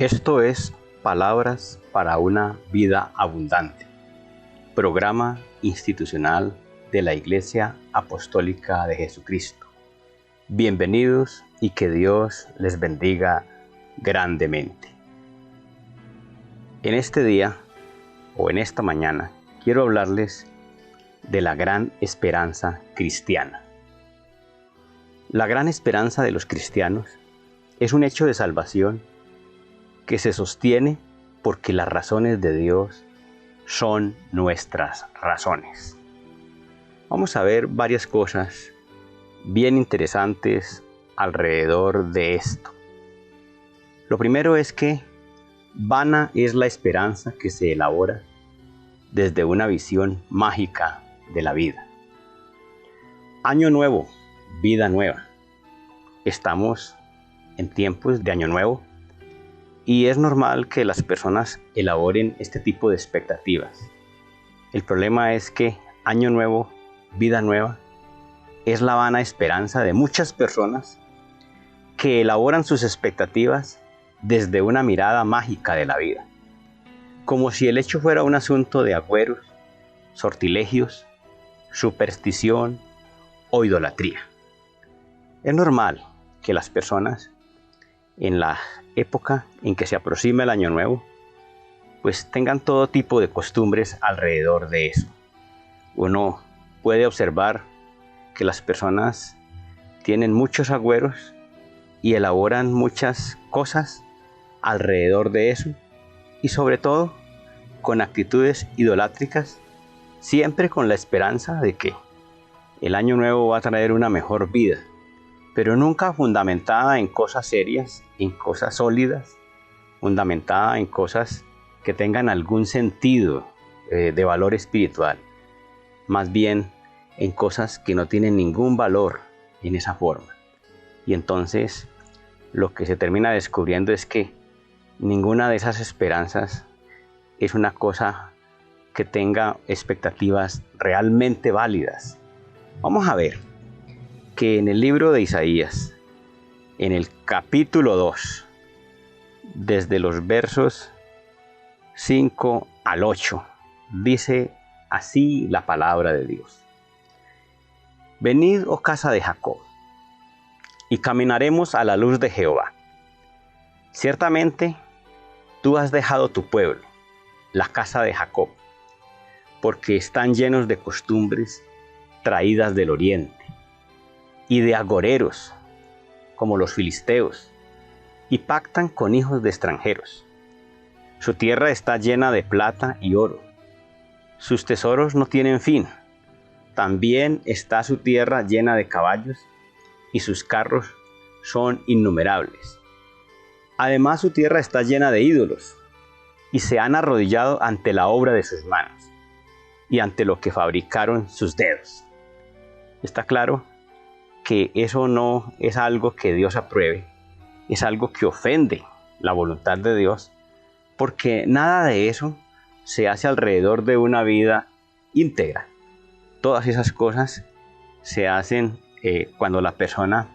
Esto es Palabras para una vida abundante, programa institucional de la Iglesia Apostólica de Jesucristo. Bienvenidos y que Dios les bendiga grandemente. En este día o en esta mañana quiero hablarles de la gran esperanza cristiana. La gran esperanza de los cristianos es un hecho de salvación que se sostiene porque las razones de Dios son nuestras razones. Vamos a ver varias cosas bien interesantes alrededor de esto. Lo primero es que vana es la esperanza que se elabora desde una visión mágica de la vida. Año nuevo, vida nueva. Estamos en tiempos de año nuevo y es normal que las personas elaboren este tipo de expectativas. El problema es que año nuevo, vida nueva, es la vana esperanza de muchas personas que elaboran sus expectativas desde una mirada mágica de la vida, como si el hecho fuera un asunto de agüeros, sortilegios, superstición o idolatría. Es normal que las personas en la época en que se aproxima el año nuevo pues tengan todo tipo de costumbres alrededor de eso. Uno puede observar que las personas tienen muchos agüeros y elaboran muchas cosas alrededor de eso y sobre todo con actitudes idolátricas, siempre con la esperanza de que el año nuevo va a traer una mejor vida, pero nunca fundamentada en cosas serias, en cosas sólidas, fundamentada en cosas que tengan algún sentido de valor espiritual, más bien en cosas que no tienen ningún valor en esa forma. Y entonces lo que se termina descubriendo es que ninguna de esas esperanzas es una cosa que tenga expectativas realmente válidas. Vamos a ver que en el libro de Isaías, en el capítulo 2, desde los versos 5 al 8, dice así la palabra de Dios. Venid, oh casa de Jacob, y caminaremos a la luz de Jehová. Ciertamente, tú has dejado tu pueblo, la casa de Jacob, porque están llenos de costumbres traídas del oriente, y de agoreros, como los filisteos, y pactan con hijos de extranjeros. Su tierra está llena de plata y oro. Sus tesoros no tienen fin. También está su tierra llena de caballos, y sus carros son innumerables. Además, su tierra está llena de ídolos, y se han arrodillado ante la obra de sus manos, y ante lo que fabricaron sus dedos. Está claro que eso no es algo que Dios apruebe, es algo que ofende la voluntad de Dios, porque nada de eso se hace alrededor de una vida íntegra. Todas esas cosas se hacen cuando la persona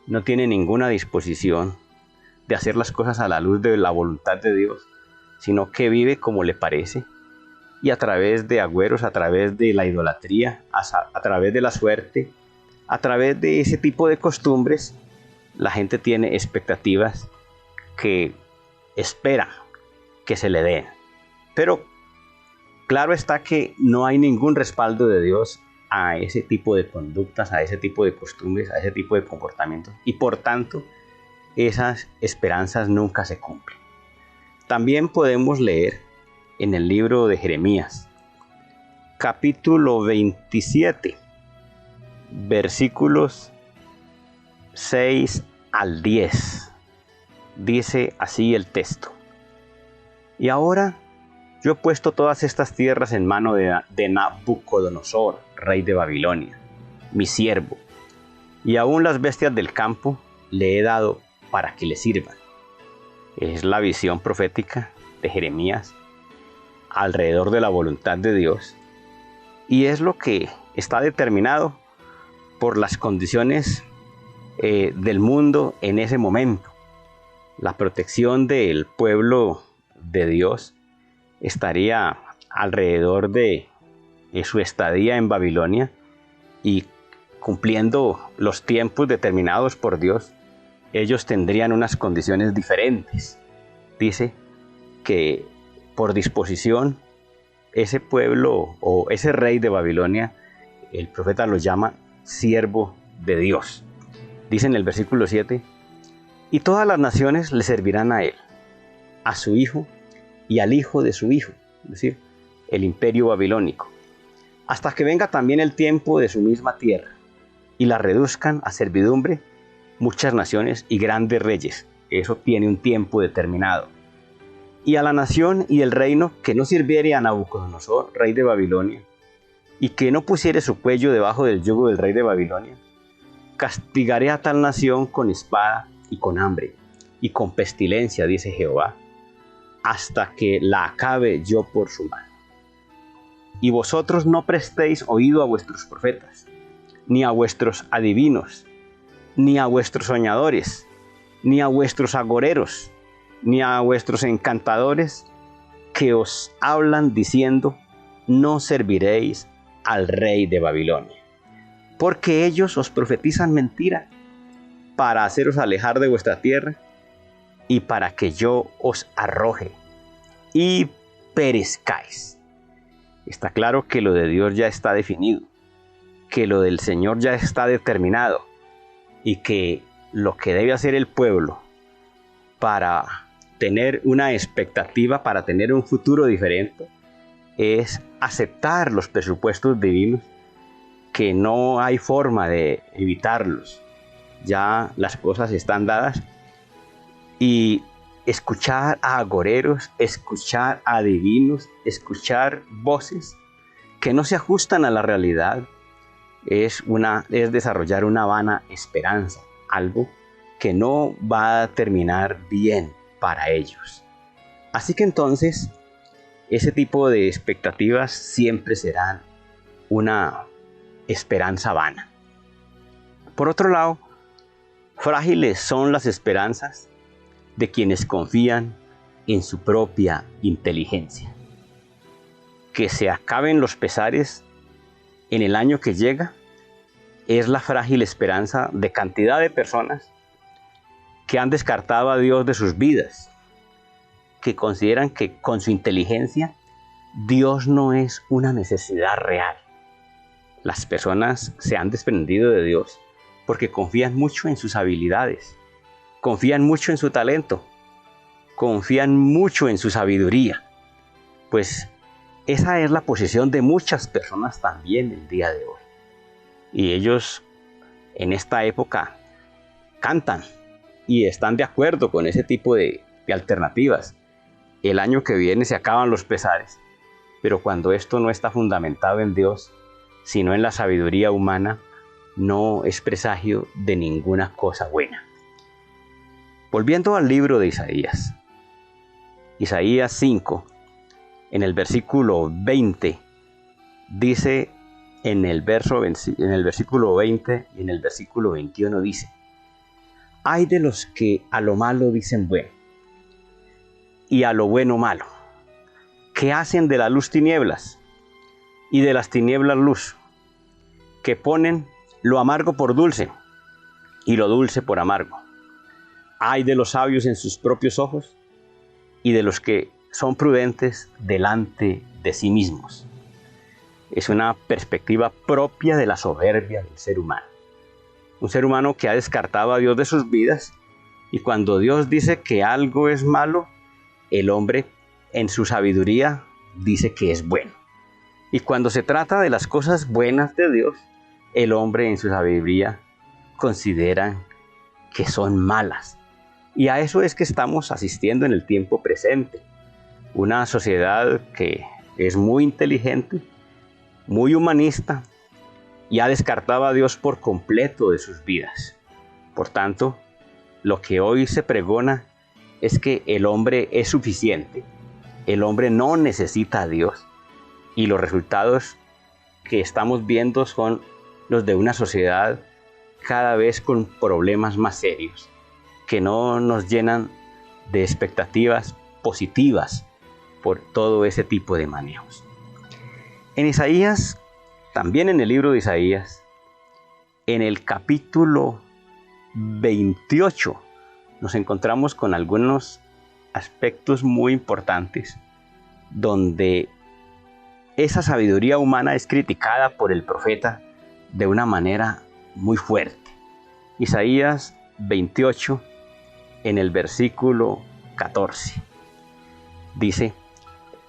no tiene ninguna disposición de hacer las cosas a la luz de la voluntad de Dios, sino que vive como le parece, y a través de agüeros, a través de la idolatría, a través de la suerte, a través de ese tipo de costumbres, la gente tiene expectativas que espera que se le den. Pero claro está que no hay ningún respaldo de Dios a ese tipo de conductas, a ese tipo de costumbres, a ese tipo de comportamientos. Y por tanto, esas esperanzas nunca se cumplen. También podemos leer en el libro de Jeremías, capítulo 27, versículos 6 al 10. Dice así el texto. Y ahora yo he puesto todas estas tierras en mano de Nabucodonosor, rey de Babilonia, mi siervo, y aún las bestias del campo le he dado para que le sirvan. Es la visión profética de Jeremías alrededor de la voluntad de Dios, y es lo que está determinado por las condiciones del mundo en ese momento. La protección del pueblo de Dios estaría alrededor de su estadía en Babilonia, y cumpliendo los tiempos determinados por Dios, ellos tendrían unas condiciones diferentes. Dice que por disposición ese pueblo o ese rey de Babilonia, el profeta lo llama siervo de Dios. Dice en el versículo 7, y todas las naciones le servirán a él, a su hijo y al hijo de su hijo, es decir, el imperio babilónico, hasta que venga también el tiempo de su misma tierra, y la reduzcan a servidumbre muchas naciones y grandes reyes. Eso tiene un tiempo determinado. Y a la nación y el reino que no sirviere a Nabucodonosor, rey de Babilonia, y que no pusiere su cuello debajo del yugo del rey de Babilonia, castigaré a tal nación con espada y con hambre, y con pestilencia, dice Jehová, hasta que la acabe yo por su mano. Y vosotros no prestéis oído a vuestros profetas, ni a vuestros adivinos, ni a vuestros soñadores, ni a vuestros agoreros, ni a vuestros encantadores, que os hablan diciendo, no serviréis al rey de Babilonia. Porque ellos os profetizan mentira, para haceros alejar de vuestra tierra, y para que yo os arroje, y perezcáis. Está claro que lo de Dios ya está definido, que lo del Señor ya está determinado, y que lo que debe hacer el pueblo para tener una expectativa, para tener un futuro diferente, es aceptar los presupuestos divinos, que no hay forma de evitarlos. Ya las cosas están dadas, y escuchar a agoreros, escuchar a adivinos, escuchar voces que no se ajustan a la realidad, es desarrollar una vana esperanza, algo que no va a terminar bien para ellos. Así que entonces, ese tipo de expectativas siempre serán una esperanza vana. Por otro lado, frágiles son las esperanzas de quienes confían en su propia inteligencia. Que se acaben los pesares en el año que llega es la frágil esperanza de cantidad de personas que han descartado a Dios de sus vidas, que consideran que con su inteligencia Dios no es una necesidad real. Las personas se han desprendido de Dios porque confían mucho en sus habilidades, confían mucho en su talento, confían mucho en su sabiduría. Pues esa es la posición de muchas personas también el día de hoy. Y ellos en esta época cantan y están de acuerdo con ese tipo de alternativas. El año que viene se acaban los pesares, pero cuando esto no está fundamentado en Dios, sino en la sabiduría humana, no es presagio de ninguna cosa buena. Volviendo al libro de Isaías, Isaías 5, en el versículo 20, dice en el versículo 20 y en el versículo 21 dice: hay de los que a lo malo dicen bueno, y a lo bueno malo, que hacen de la luz tinieblas, y de las tinieblas luz, que ponen lo amargo por dulce, y lo dulce por amargo. Hay de los sabios en sus propios ojos, y de los que son prudentes delante de sí mismos. Es una perspectiva propia de la soberbia del ser humano. Un ser humano que ha descartado a Dios de sus vidas, y cuando Dios dice que algo es malo, el hombre en su sabiduría dice que es bueno. Y cuando se trata de las cosas buenas de Dios, el hombre en su sabiduría considera que son malas. Y a eso es que estamos asistiendo en el tiempo presente. Una sociedad que es muy inteligente, muy humanista, y ha descartado a Dios por completo de sus vidas. Por tanto, lo que hoy se pregona es que el hombre es suficiente, el hombre no necesita a Dios, y los resultados que estamos viendo son los de una sociedad cada vez con problemas más serios, que no nos llenan de expectativas positivas por todo ese tipo de manejos. En Isaías, también en el libro de Isaías, en el capítulo 28, nos encontramos con algunos aspectos muy importantes donde esa sabiduría humana es criticada por el profeta de una manera muy fuerte. Isaías 28, en el versículo 14, dice,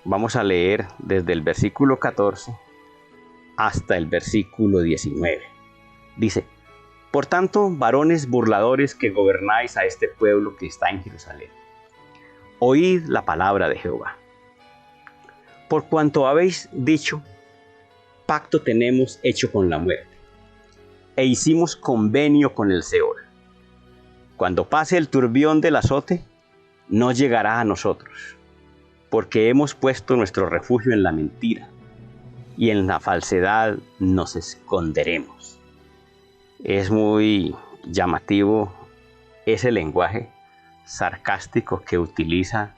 vamos a leer desde el versículo 14 hasta el versículo 19. Dice, por tanto, varones burladores que gobernáis a este pueblo que está en Jerusalén, oíd la palabra de Jehová. Por cuanto habéis dicho, pacto tenemos hecho con la muerte, e hicimos convenio con el Seol. Cuando pase el turbión del azote, no llegará a nosotros, porque hemos puesto nuestro refugio en la mentira, y en la falsedad nos esconderemos. Es muy llamativo ese lenguaje sarcástico que utiliza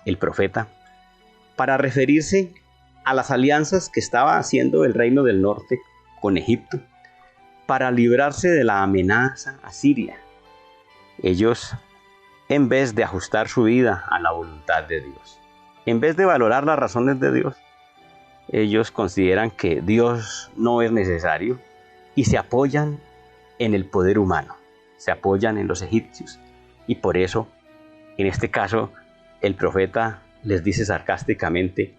el profeta para referirse a las alianzas que estaba haciendo el reino del norte con Egipto para librarse de la amenaza asiria. Ellos, en vez de ajustar su vida a la voluntad de Dios, en vez de valorar las razones de Dios, ellos consideran que Dios no es necesario y se apoyan en el poder humano, se apoyan en los egipcios. Y por eso, en este caso, el profeta les dice sarcásticamente,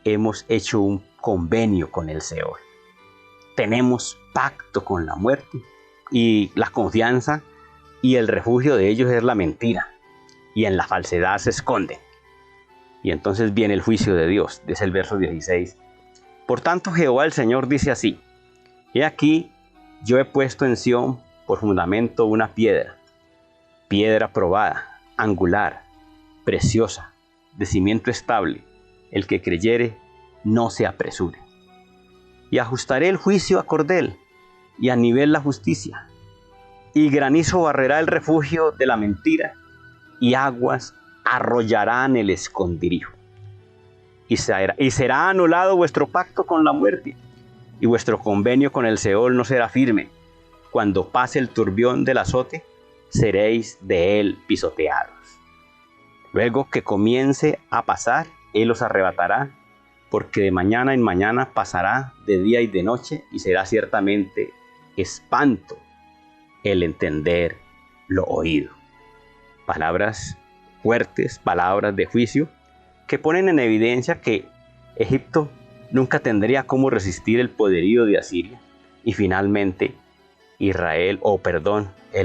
hemos hecho un convenio con el Seol. Tenemos pacto con la muerte, y la confianza y el refugio de ellos es la mentira, y en la falsedad se esconden. Y entonces viene el juicio de Dios, dice el verso 16. Por tanto, Jehová el Señor dice así, he aquí, yo he puesto en Sión por fundamento una piedra, piedra probada, angular, preciosa, de cimiento estable. El que creyere, no se apresure. Y ajustaré el juicio a cordel, y a nivel la justicia. Y granizo barrerá el refugio de la mentira, y aguas arrollarán el escondrijo. Y será anulado vuestro pacto con la muerte, y vuestro convenio con el Seol no será firme. Cuando pase el turbión del azote, seréis de él pisoteados. Luego que comience a pasar, él os arrebatará, porque de mañana en mañana pasará de día y de noche, y será ciertamente espanto el entender lo oído. Palabras fuertes, palabras de juicio, que ponen en evidencia que Egipto nunca tendría cómo resistir el poderío de Asiria, y finalmente el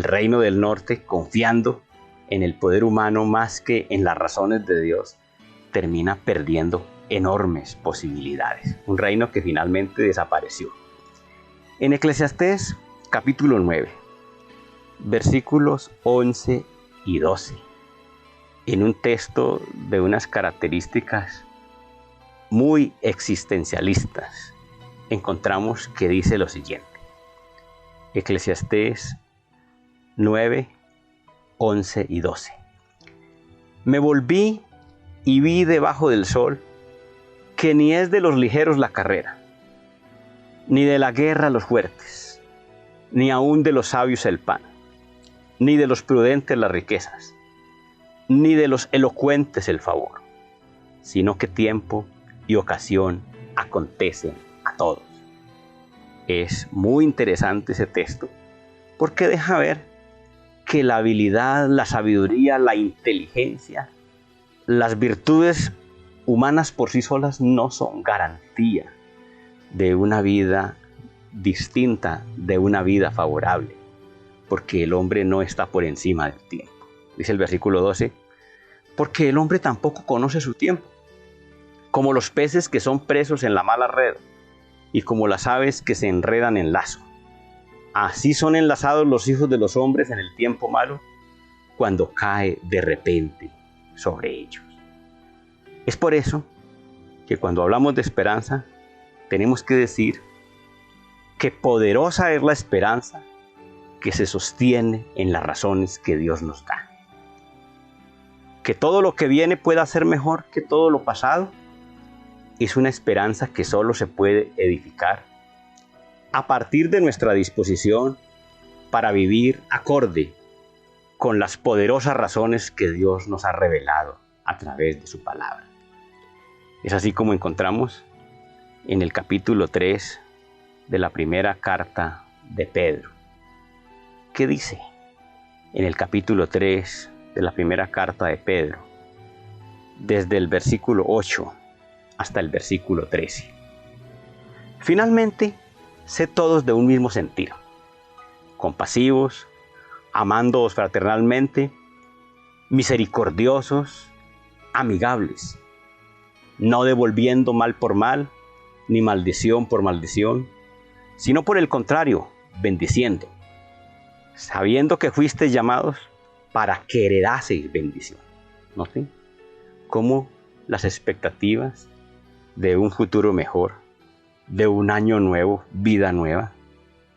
reino del norte, confiando en el poder humano más que en las razones de Dios, termina perdiendo enormes posibilidades. Un reino que finalmente desapareció. En Eclesiastés capítulo 9, versículos 11 y 12, en un texto de unas características muy existencialistas, encontramos que dice lo siguiente. Eclesiastés 9, 11 y 12. Me volví y vi debajo del sol que ni es de los ligeros la carrera, ni de la guerra los fuertes, ni aun de los sabios el pan, ni de los prudentes las riquezas, ni de los elocuentes el favor, sino que tiempo y ocasión acontecen a todos. Es muy interesante ese texto porque deja ver que la habilidad, la sabiduría, la inteligencia, las virtudes humanas por sí solas no son garantía de una vida distinta, de una vida favorable, porque el hombre no está por encima del tiempo. Dice el versículo 12, porque el hombre tampoco conoce su tiempo, como los peces que son presos en la mala red, y como las aves que se enredan en lazo. Así son enlazados los hijos de los hombres en el tiempo malo, cuando cae de repente sobre ellos. Es por eso que cuando hablamos de esperanza, tenemos que decir que poderosa es la esperanza que se sostiene en las razones que Dios nos da. que todo lo que viene pueda ser mejor que todo lo pasado, es una esperanza que solo se puede edificar a partir de nuestra disposición para vivir acorde con las poderosas razones que Dios nos ha revelado a través de su palabra. Es así como encontramos en el capítulo 3 de la primera carta de Pedro. ¿Qué dice? En el capítulo 3 de la primera carta de Pedro, desde el versículo 8 hasta el versículo 13. Finalmente, sed todos de un mismo sentir, compasivos, amándoos fraternalmente, misericordiosos, amigables, no devolviendo mal por mal, ni maldición por maldición, sino por el contrario, bendiciendo, sabiendo que fuisteis llamados para que heredaseis bendición. ¿Noten cómo las expectativas de un futuro mejor, de un año nuevo, vida nueva,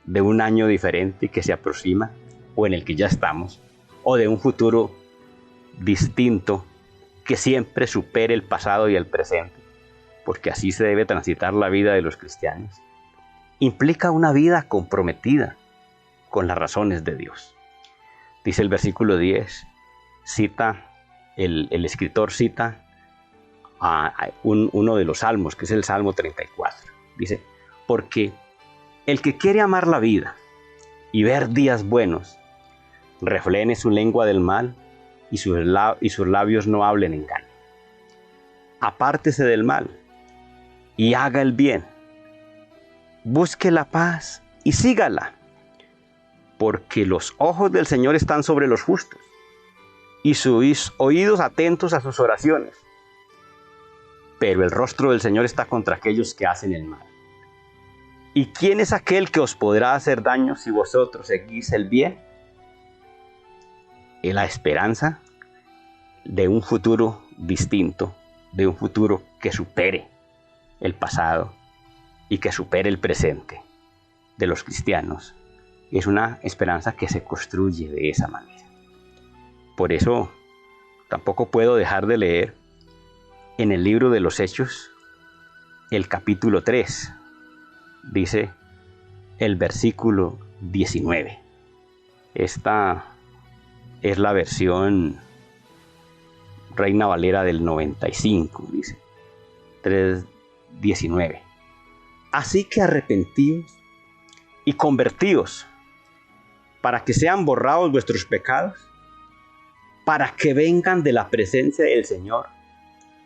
de un año diferente que se aproxima o en el que ya estamos, o de un futuro distinto que siempre supere el pasado y el presente, porque así se debe transitar la vida de los cristianos, implica una vida comprometida con las razones de Dios. Dice el versículo 10, el escritor cita a uno de los salmos, que es el Salmo 34. Dice, porque el que quiere amar la vida y ver días buenos, refrene su lengua del mal y sus labios no hablen engaño. Apártese del mal y haga el bien. Busque la paz y sígala, porque los ojos del Señor están sobre los justos y sus oídos atentos a sus oraciones. Pero el rostro del Señor está contra aquellos que hacen el mal. ¿Y quién es aquel que os podrá hacer daño si vosotros seguís el bien? Es la esperanza de un futuro distinto, de un futuro que supere el pasado y que supere el presente de los cristianos. Es una esperanza que se construye de esa manera. Por eso tampoco puedo dejar de leer en el libro de los Hechos el capítulo 3. Dice el versículo 19. Esta es la versión Reina Valera del 95, dice 3:19. Así que arrepentíos y convertíos para que sean borrados vuestros pecados, para que vengan de la presencia del Señor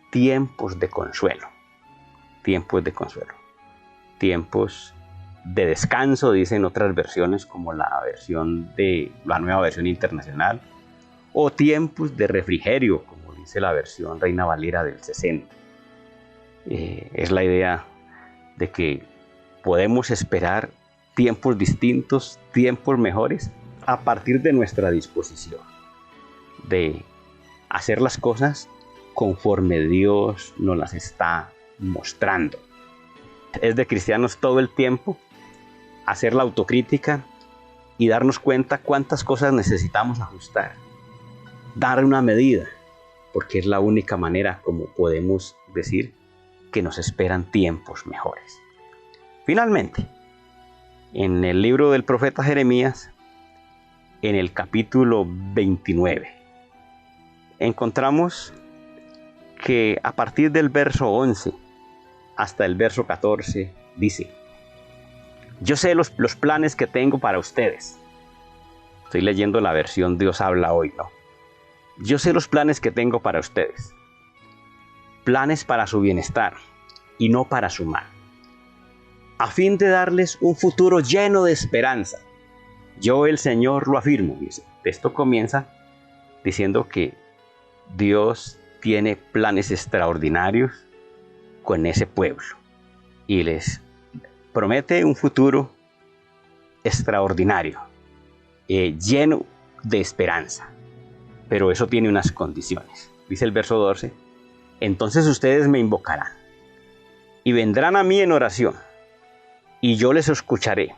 tiempos de consuelo, tiempos de consuelo, tiempos de descanso, dicen otras versiones como la nueva versión internacional, o tiempos de refrigerio, como dice la versión Reina Valera del 60. Es la idea de que podemos esperar tiempos distintos, tiempos mejores, a partir de nuestra disposición de hacer las cosas conforme Dios nos las está mostrando. Es de cristianos todo el tiempo hacer la autocrítica y darnos cuenta cuántas cosas necesitamos ajustar, dar una medida, porque es la única manera como podemos decir que nos esperan tiempos mejores. Finalmente, en el libro del profeta Jeremías, en el capítulo 29, encontramos que a partir del verso 11 hasta el verso 14 dice: yo sé los planes que tengo para ustedes. Estoy leyendo la versión Dios habla hoy, ¿no? Yo sé los planes que tengo para ustedes. Planes para su bienestar y no para su mal, a fin de darles un futuro lleno de esperanza. Yo, el Señor, lo afirmo. Esto comienza diciendo que Dios tiene planes extraordinarios con ese pueblo y les promete un futuro extraordinario, lleno de esperanza. Pero eso tiene unas condiciones. Dice el verso 12: entonces ustedes me invocarán y vendrán a mí en oración, y yo les escucharé.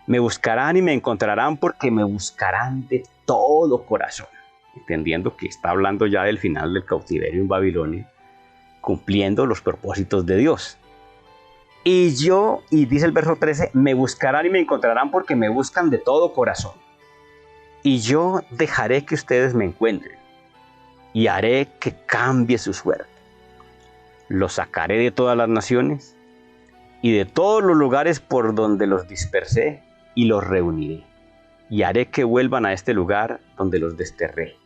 Me buscarán y me encontrarán, porque me buscarán de todo corazón. entendiendo que está hablando ya del final del cautiverio en Babilonia, cumpliendo los propósitos de Dios. Y dice el verso 13, me buscarán y me encontrarán porque me buscan de todo corazón. Y yo dejaré que ustedes me encuentren y haré que cambie su suerte. Los sacaré de todas las naciones y de todos los lugares por donde los dispersé y los reuniré. Y haré que vuelvan a este lugar donde los desterré.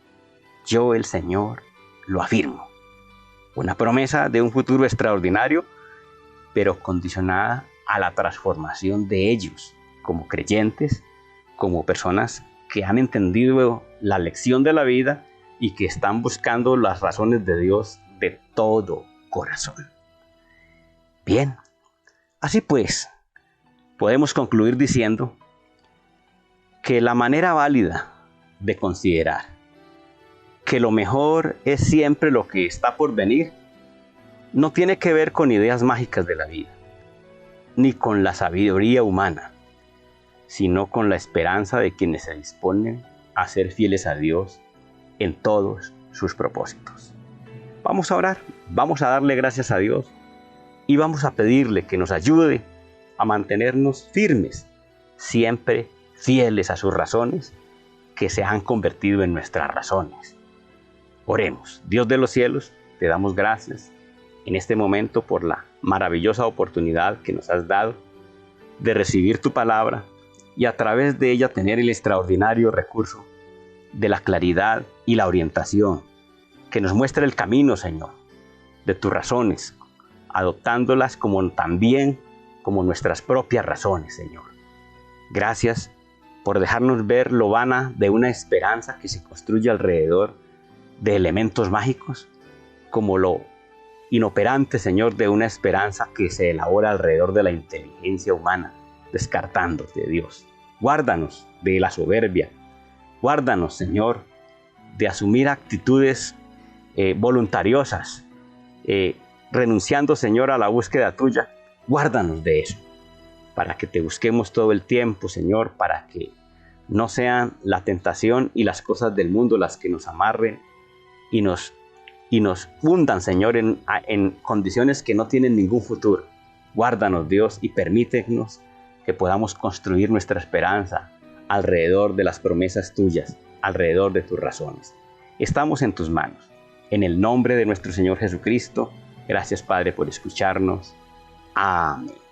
Yo, el Señor, lo afirmo. Una promesa de un futuro extraordinario, pero condicionada a la transformación de ellos como creyentes, como personas que han entendido la lección de la vida y que están buscando las razones de Dios de todo corazón. Bien, así pues, podemos concluir diciendo que la manera válida de considerar que lo mejor es siempre lo que está por venir, no tiene que ver con ideas mágicas de la vida, ni con la sabiduría humana, sino con la esperanza de quienes se disponen a ser fieles a Dios en todos sus propósitos. Vamos a orar, vamos a darle gracias a Dios y vamos a pedirle que nos ayude a mantenernos firmes, siempre fieles a sus razones, que se han convertido en nuestras razones. Oremos. Dios de los cielos, te damos gracias en este momento por la maravillosa oportunidad que nos has dado de recibir tu palabra y a través de ella tener el extraordinario recurso de la claridad y la orientación que nos muestra el camino, Señor, de tus razones, adoptándolas también como nuestras propias razones, Señor. Gracias por dejarnos ver lo vana de una esperanza que se construye alrededor de elementos mágicos, como lo inoperante, Señor, de una esperanza que se elabora alrededor de la inteligencia humana, descartándote, Dios. Guárdanos de la soberbia, guárdanos, Señor, de asumir actitudes voluntariosas, renunciando, Señor, a la búsqueda tuya. Guárdanos de eso, para que te busquemos todo el tiempo, Señor, para que no sean la tentación y las cosas del mundo las que nos amarren y nos hundan, Señor, en condiciones que no tienen ningún futuro. Guárdanos, Dios, y permítenos que podamos construir nuestra esperanza alrededor de las promesas tuyas, alrededor de tus razones. Estamos en tus manos. En el nombre de nuestro Señor Jesucristo, gracias, Padre, por escucharnos. Amén.